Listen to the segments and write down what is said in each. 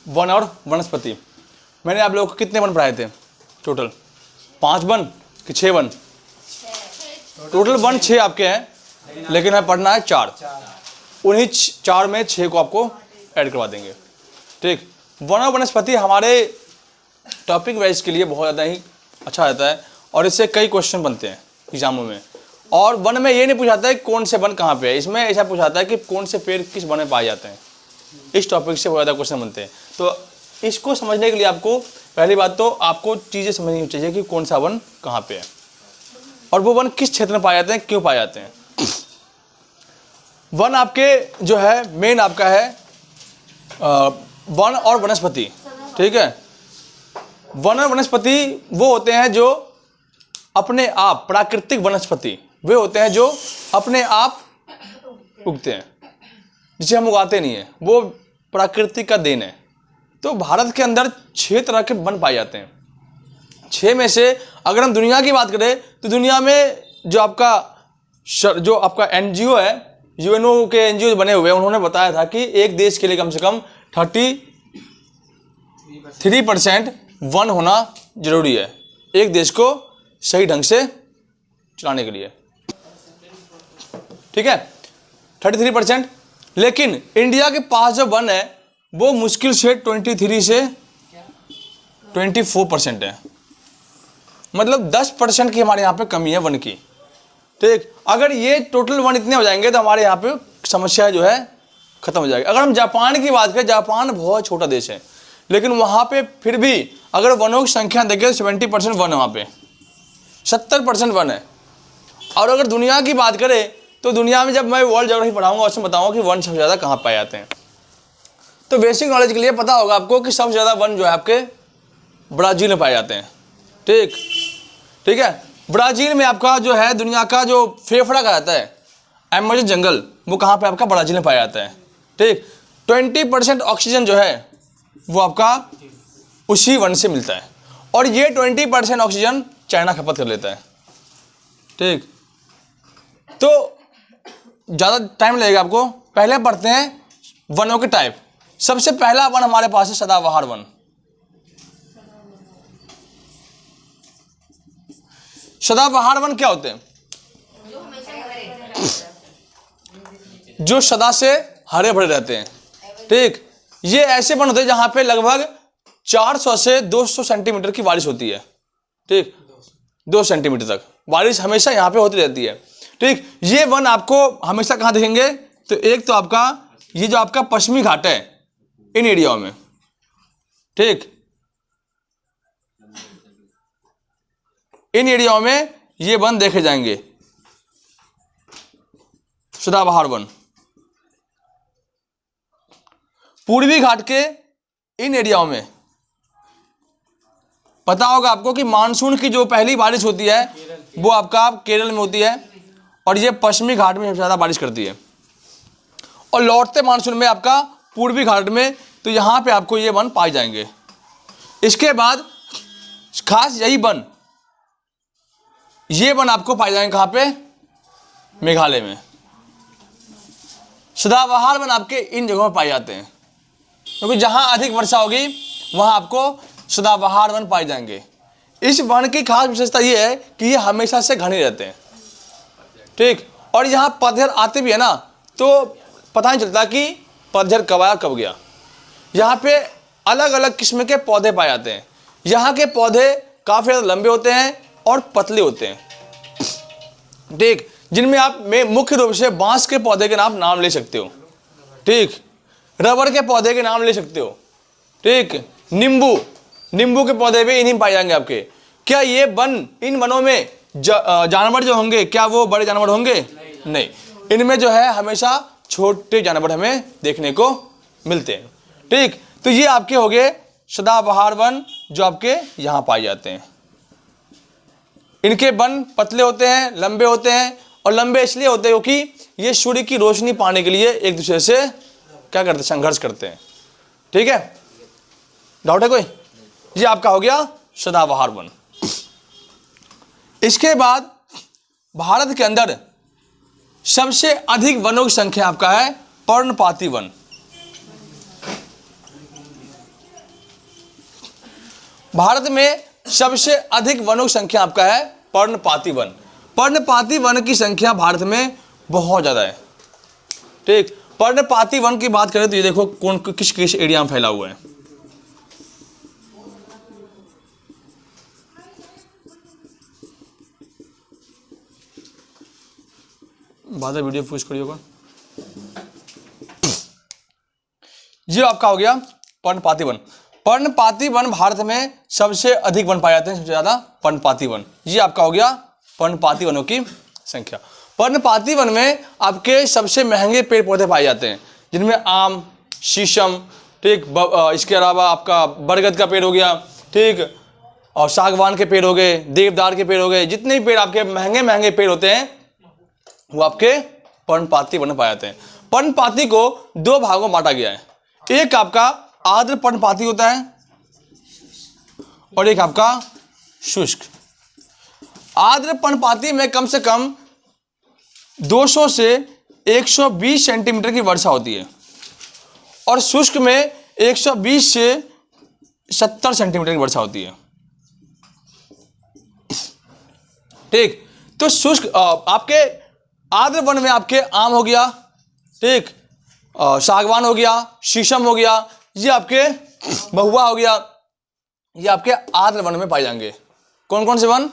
One और वनस्पति। मैंने आप लोगों को कितने वन पढ़ाए थे टोटल? 5 वन कि 6 वन? टोटल वन 6 आपके हैं, लेकिन हमें पढ़ना है 4। उन्हीं 4 में 6 को आपको ऐड करवा देंगे। ठीक, वन और वनस्पति हमारे टॉपिक वाइज के लिए बहुत ज़्यादा ही अच्छा रहता है और इससे कई क्वेश्चन बनते हैं एग्जामों में। और वन में ये नहीं पूछाता है कौन से वन कहाँ पे है, इसमें ऐसा पूछाता है कि कौन से पेड़ किस वन में पाए जाते हैं। इस टॉपिक से बहुत ज़्यादा क्वेश्चन बनते हैं। तो इसको समझने के लिए आपको पहली बात तो आपको चीज़ें समझनी चाहिए कि कौन सा वन कहाँ पे है और वो वन किस क्षेत्र में पाए जाते हैं, क्यों पाए जाते हैं। वन आपके जो है मेन आपका है वन और वनस्पति। ठीक है, वन और वनस्पति वो होते हैं जो अपने आप, प्राकृतिक वनस्पति वे होते हैं जो अपने आप उगते हैं, जिसे हम उगाते नहीं हैं, वो प्राकृतिक का देन है। तो भारत के अंदर 6 तरह के वन पाए जाते हैं। 6 में से अगर हम दुनिया की बात करें तो दुनिया में जो आपका एनजीओ है, यूएनओ के एनजीओ बने हुए हैं, उन्होंने बताया था कि एक देश के लिए कम से कम 33% वन होना जरूरी है, एक देश को सही ढंग से चलाने के लिए। ठीक है, 33%। लेकिन इंडिया के पास जो वन है वो मुश्किल से 23 से 24% है, मतलब 10% की हमारे यहाँ पे कमी है वन की। ठीक, अगर ये टोटल वन इतने हो जाएंगे तो हमारे यहाँ पे समस्या जो है खत्म हो जाएगी। अगर हम जापान की बात करें, जापान बहुत छोटा देश है, लेकिन वहाँ पे फिर भी अगर वनों की संख्या देखें 70% वन है, वहाँ पे 70% वन है। और अगर दुनिया की बात करें तो दुनिया में जब मैं वर्ल्ड ज्योग्राफी पढ़ाऊंगा उसमें बताऊंगा कि वन सबसे ज़्यादा कहाँ पाए जाते हैं। तो बेसिक नॉलेज के लिए पता होगा आपको कि सबसे ज़्यादा वन जो है आपके ब्राज़ील में पाए जाते हैं। ठीक है, ब्राज़ील में आपका जो है दुनिया का जो फेफड़ा कहा जाता है अमेज़न जंगल, वो कहाँ पे आपका ब्राज़ील में पाया जाता है। ठीक, 20% ऑक्सीजन जो है वो आपका उसी वन से मिलता है और ये 20% ऑक्सीजन चाइना खपत कर लेता है। ठीक, तो ज़्यादा टाइम लगेगा आपको। पहले पढ़ते हैं वनों के टाइप। सबसे पहला वन हमारे पास है सदाबहार वन। सदाबहार वन क्या होते हैं? जो सदा से हरे भरे रहते हैं। ठीक, ये ऐसे वन होते हैं जहां पे लगभग 400 से 200 सेंटीमीटर की बारिश होती है। ठीक, 2 सेंटीमीटर तक बारिश हमेशा यहाँ पे होती रहती है। ठीक, ये वन आपको हमेशा कहाँ दिखेंगे? तो एक तो आपका ये जो आपका पश्चिमी घाट है इन एरियाओं में। ठीक, इन एरियाओं में ये वन देखे जाएंगे, सदाबहार वन। पूर्वी घाट के इन एरियाओं में पता होगा आपको कि मानसून की जो पहली बारिश होती है वो आपका केरल में होती है और ये पश्चिमी घाट में सबसे ज़्यादा बारिश करती है। और लौटते मानसून में आपका पूर्वी घाट में, तो यहाँ पे आपको ये वन पाए जाएंगे। इसके बाद खास यही वन, ये वन आपको पाए जाएंगे कहाँ पे? मेघालय में। सदाबहार वन आपके इन जगहों में पाए जाते हैं क्योंकि जहाँ अधिक वर्षा होगी वहाँ आपको सदाबहार वन पाए जाएंगे। इस वन की खास विशेषता ये है कि ये हमेशा से घने रहते हैं। ठीक, और यहाँ पतझड़ आते भी है ना, तो पता नहीं चलता कि पतझड़ कब आया कब गया। यहाँ पे अलग अलग किस्म के पौधे पाए जाते हैं। यहाँ के पौधे काफ़ी ज़्यादा लंबे होते हैं और पतले होते हैं। ठीक, जिनमें आप मुख्य रूप से बांस के पौधे के नाम ले सकते हो। ठीक, रबर के पौधे के नाम ले सकते हो। ठीक, नींबू के पौधे भी इन्हीं पाए जाएंगे आपके। क्या ये वन, इन वनों में जानवर जो होंगे क्या वो बड़े जानवर होंगे? नहीं, इनमें जो है हमेशा छोटे जानवर हमें देखने को मिलते हैं। ठीक, तो ये आपके हो गए सदाबहार वन जो आपके यहाँ पाए जाते हैं। इनके वन पतले होते हैं, लंबे होते हैं, और लंबे इसलिए होते हैं क्योंकि ये सूर्य की रोशनी पाने के लिए एक दूसरे से क्या करते हैं? संघर्ष करते हैं। ठीक है, डाउट है कोई? ये आपका हो गया सदाबहार वन। इसके बाद भारत के अंदर सबसे अधिक वनों की संख्या आपका है पर्णपाती वन। भारत में सबसे अधिक वनों की संख्या आपका है पर्णपाती वन। पर्णपाती वन की संख्या भारत में बहुत ज़्यादा है। ठीक, पर्णपाती वन की बात करें तो ये देखो कौन किस किस एरिया में फैला हुआ है। बाद में वीडियो पूछ करिएगा। ये आपका हो गया पर्णपाती वन। पर्णपाती वन भारत में सबसे अधिक वन पाए जाते हैं, सबसे ज्यादा पर्णपाती वन। ये आपका हो गया पर्णपाती वनों की संख्या। पर्णपाती वन में आपके सबसे महंगे पेड़ पौधे पाए जाते हैं, जिनमें आम, शीशम, ठीक, इसके अलावा आपका बरगद का पेड़ हो गया, ठीक, और सागवान के पेड़ हो गए, देवदार के पेड़ हो गए। जितने भी पेड़ आपके महंगे महंगे पेड़ होते हैं वो आपके पर्णपाती वन में पाए जाते हैं। पर्णपाती को दो भागों में बांटा गया है। एक आपका आर्द्र पर्णपाती होता है और एक आपका शुष्क। आर्द्र पर्णपाती में कम से कम 200 से 120 सेंटीमीटर की वर्षा होती है और शुष्क में 120 से 70 सेंटीमीटर की वर्षा होती है। ठीक, तो शुष्क आपके आर्द्र वन में आपके आम हो गया, ठीक, सागवान हो गया, शीशम हो गया, ये आपके महुआ हो गया, ये आपके आर्द्र वन में पाए जाएंगे। कौन कौन से वन?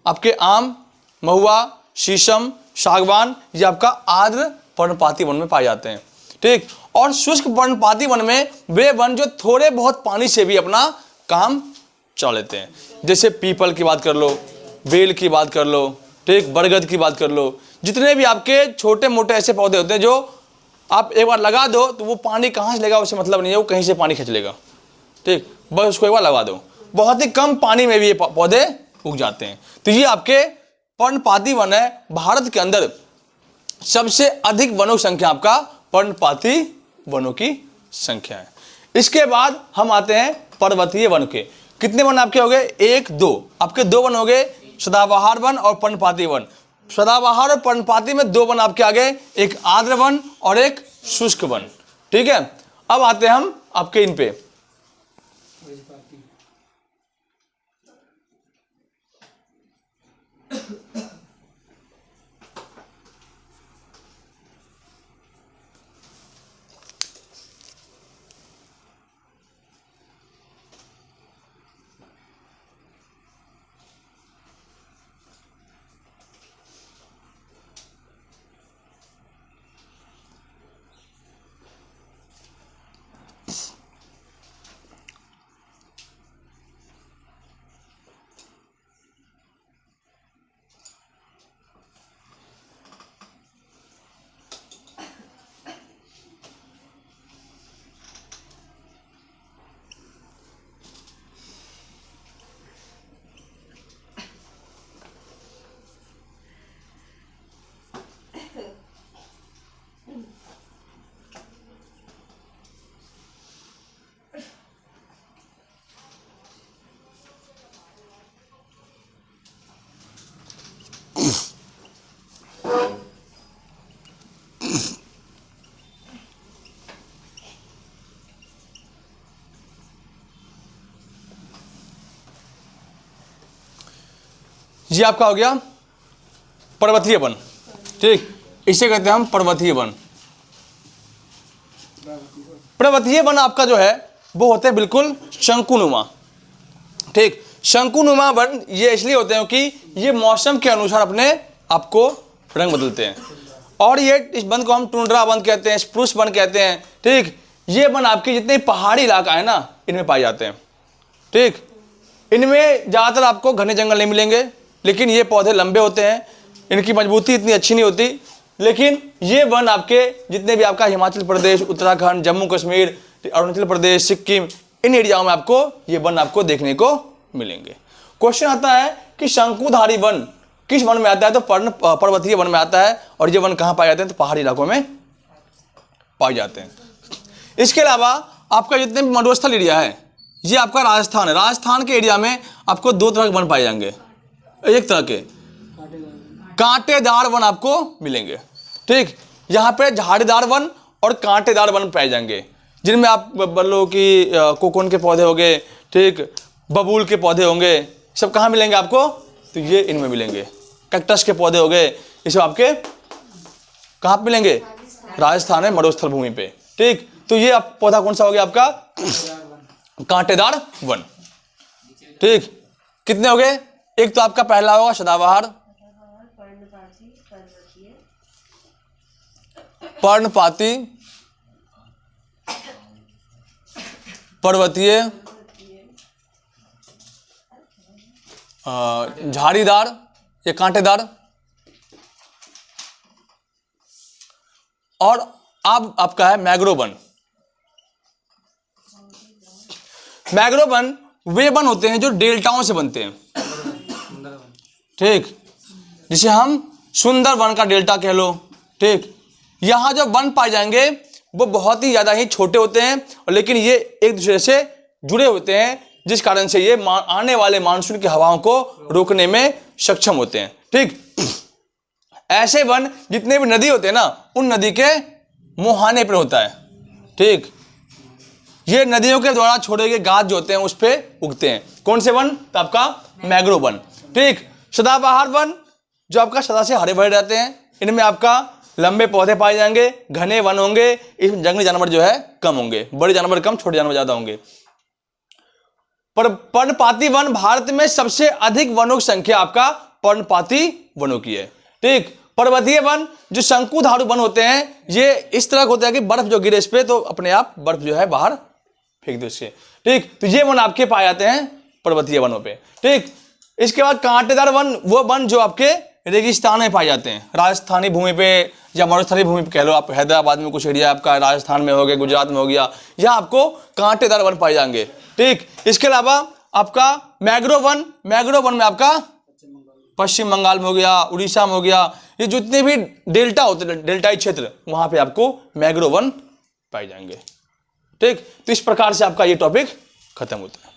आपके आम, महुआ, शीशम, सागवान, ये आपका आर्द्र पर्णपाती वन में पाए जाते हैं। ठीक, और शुष्क पर्णपाती वन में वे वन जो थोड़े बहुत पानी से भी अपना काम चला लेते हैं। जैसे पीपल की बात कर लो, बेल की बात कर लो, ठीक, बरगद की बात कर लो। जितने भी आपके छोटे मोटे ऐसे पौधे होते हैं जो आप एक बार लगा दो तो वो पानी कहाँ से लेगा उससे मतलब नहीं है, वो कहीं से पानी खींच लेगा। ठीक, बस उसको एक बार लगा दो, बहुत ही कम पानी में भी ये पौधे उग जाते हैं। तो ये आपके पर्णपाती वन है। भारत के अंदर सबसे अधिक वनों की संख्या आपका पर्णपाती वनों की संख्या है। इसके बाद हम आते हैं पर्वतीय वन के। कितने वन आपके हो गए? 1, 2, आपके 2 वन हो गए, सदाबहार वन और पर्णपाती वन। सदाबहार और पर्णपाती में 2 वन आपके आ गए, एक आर्द्र वन और एक शुष्क वन। ठीक है, अब आते हैं हम आपके इन पे। ये आपका हो गया पर्वतीय वन। ठीक, इसे कहते हैं हम पर्वतीय वन। पर्वतीय वन आपका जो है वो होते हैं बिल्कुल शंकुनुमा। ठीक, शंकुनुमा वन ये इसलिए होते हैं कि ये मौसम के अनुसार अपने आपको रंग बदलते हैं और ये इस वन को हम टुंड्रा वन कहते हैं, स्प्रूस वन कहते हैं। ठीक, ये वन आपके जितने पहाड़ी इलाका है ना इनमें पाए जाते हैं। ठीक, इनमें ज़्यादातर आपको घने जंगल नहीं मिलेंगे, लेकिन ये पौधे लंबे होते हैं, इनकी मजबूती इतनी अच्छी नहीं होती। लेकिन ये वन आपके जितने भी आपका हिमाचल प्रदेश, उत्तराखंड, जम्मू कश्मीर, अरुणाचल प्रदेश, सिक्किम, इन एरियाओं में आपको ये वन आपको देखने को मिलेंगे। क्वेश्चन आता है कि शंकुधारी वन किस वन में आता है? तो पर्वतीय वन में आता है। और ये वन कहाँ पाए जाते हैं? तो पहाड़ी इलाकों में पाए जाते हैं। इसके अलावा आपका जितने भी मरुस्थल एरिया है ये आपका राजस्थान है। राजस्थान के एरिया में आपको 2 तरह के वन पाए जाएंगे। एक तरह के कांटेदार वन आपको मिलेंगे। ठीक, यहाँ पे झाड़ीदार वन और कांटेदार वन पाए जाएंगे, जिनमें आप बल्लो की कोकोन के पौधे हो गए, ठीक, बबूल के पौधे होंगे, सब कहाँ मिलेंगे आपको? तो ये इनमें मिलेंगे। कैक्टस के पौधे हो गए, ये सब आपके कहाँ पे मिलेंगे? राजस्थान में मरुस्थल भूमि पे। ठीक, तो ये आप पौधा कौन सा हो गया आपका? कांटेदार वन। ठीक, कितने हो गए? एक तो आपका पहला होगा सदाबहार, पर्णपाती, पर्वतीय, झाड़ीदार या कांटेदार, और अब आपका है mangrove one. Mangrove one way one होते हैं जो डेल्टाओं से बनते हैं। ठीक, जिसे हम सुंदर वन का डेल्टा कह लो। ठीक, यहां जो वन पाए जाएंगे वो बहुत ही ज्यादा ही छोटे होते हैं, और लेकिन ये एक दूसरे से जुड़े होते हैं, जिस कारण से ये आने वाले मानसून की हवाओं को रोकने में सक्षम होते हैं। ठीक, ऐसे वन जितने भी नदी होते हैं ना, उन नदी के मुहाने पर होता है। ठीक, ये नदियों के द्वारा छोड़े गए गाद जो होते हैं उस पे उगते हैं। कौन से वन? तो आपका मैंग्रोव वन। ठीक, सदाबहार वन जो आपका सदा से हरे भरे रहते हैं, इनमें आपका लंबे पौधे पाए जाएंगे, घने वन होंगे, इसमें जंगली जानवर जो है कम होंगे, बड़े जानवर कम, छोटे जानवर ज्यादा होंगे। पर पर्णपाती वन, भारत में सबसे अधिक वनों की संख्या आपका पर्णपाती वनों की है। ठीक, पर्वतीय वन जो शंकुधारू वन होते हैं, ये इस तरह होता है कि बर्फ जो गिरे इस पे तो अपने आप बर्फ जो है बाहर फेंक दो इससे। ठीक, तो ये वन आपके पाए जाते हैं पर्वतीय वनों पे। ठीक, इसके बाद कांटेदार वन, वो वन जो आपके रेगिस्तान में पाए जाते हैं, राजस्थानी भूमि पे या मरुस्थलीय भूमि पे कह लो आप। हैदराबाद में कुछ एरिया आपका राजस्थान में हो गया, गुजरात में हो गया, यहाँ आपको कांटेदार वन पाए जाएंगे। ठीक, इसके अलावा आपका मैंग्रोव वन, मैंग्रोव वन में आपका पश्चिम बंगाल में हो गया, उड़ीसा में हो गया, ये जितने भी डेल्टा होते हैं, डेल्टाई क्षेत्र, वहां पे आपको मैंग्रोव वन पाए जाएंगे। ठीक, तो इस प्रकार से आपका ये टॉपिक खत्म होता है।